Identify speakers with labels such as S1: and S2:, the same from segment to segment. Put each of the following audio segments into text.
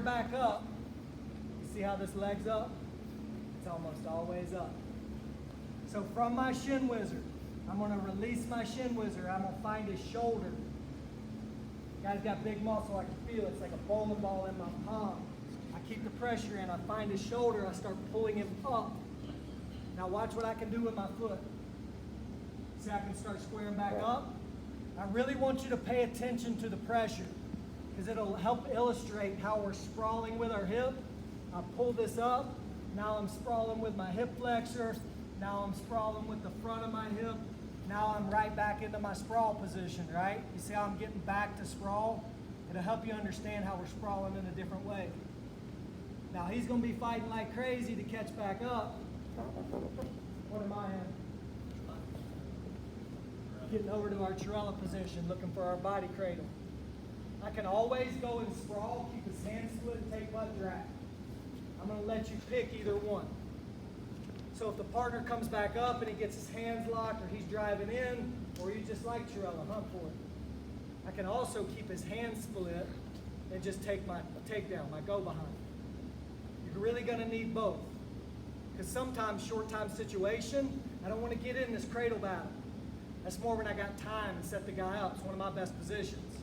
S1: square back up, you see how this leg's up? It's almost always up. So from my shin wizard, I'm going to release my shin wizard. I'm going to find his shoulder. Guy's got big muscle. I can feel it. It's like a bowling ball in my palm. I keep the pressure in. I find his shoulder. I start pulling him up. Now watch what I can do with my foot. See, I can start squaring back up. I really want you to pay attention to the pressure because it'll help illustrate how we're sprawling with our hip. I pull this up. Now I'm sprawling with my hip flexor. Now I'm sprawling with the front of my hip. Now I'm right back into my sprawl position, right? You see how I'm getting back to sprawl? It'll help you understand how we're sprawling in a different way. Now he's going to be fighting like crazy to catch back up. What am I in? Getting over to our Chirella position, looking for our body cradle. I can always go and sprawl, keep his hands split, and take butt drag. I'm going to let you pick either one. So if the partner comes back up and he gets his hands locked, or he's driving in, or you just like Chirella, hunt for it. I can also keep his hands split and just take my takedown, my go behind. You're really going to need both. Because sometimes short time situation, I don't want to get in this cradle battle. That's more when I got time and set the guy up. It's one of my best positions.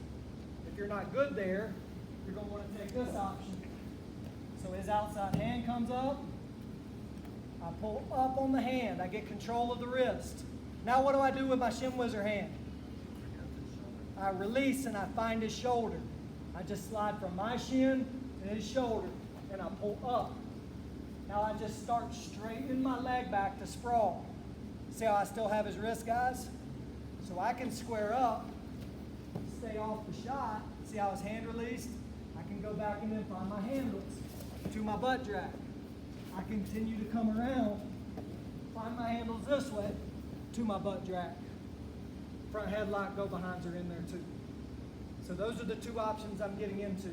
S1: If you're not good there, you're going to want to take this option. So his outside hand comes up. I pull up on the hand. I get control of the wrist. Now what do I do with my shin wizard hand? I release and I find his shoulder. I just slide from my shin to his shoulder and I pull up. Now I just start straightening my leg back to sprawl. See how I still have his wrist, guys? So I can square up, stay off the shot. See how his hand released? I can go back and then find my handles to my butt drag. I continue to come around, find my handles this way to my butt drag. Front headlock, go behinds are in there too. So those are the two options I'm getting into.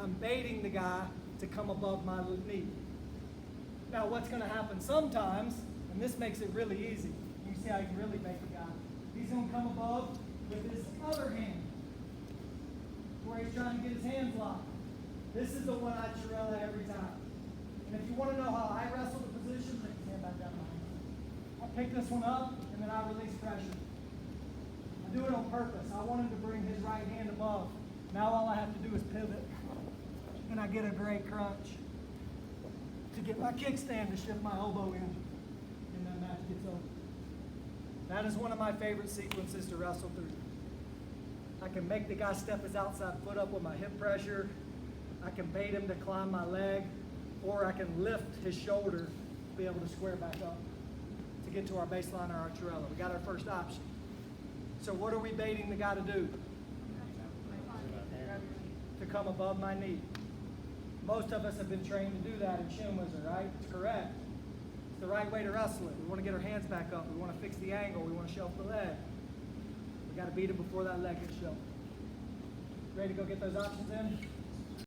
S1: I'm baiting the guy to come above my knee. Now what's going to happen sometimes, and this makes it really easy. You see how you can really make the guy. He's going to come above with his other hand, where he's trying to get his hands locked. This is the one I Chirella every time. And if you want to know how I wrestle the position, put his hand back down behind me. I pick this one up, and then I release pressure. I do it on purpose. I want him to bring his right hand above. Now all I have to do is pivot, and I get a great crunch to get my kickstand to shift my elbow in, and that match gets over. That is one of my favorite sequences to wrestle through. I can make the guy step his outside foot up with my hip pressure. I can bait him to climb my leg, or I can lift his shoulder to be able to square back up to get to our baseline or our Chirella. We got our first option. So what are we baiting the guy to do? To come above my knee. Most of us have been trained to do that in Shin Wizard, right? It's correct. It's the right way to wrestle it. We want to get our hands back up. We want to fix the angle. We want to shelf the leg. We got to beat him before that leg gets shelved. Ready to go get those options in?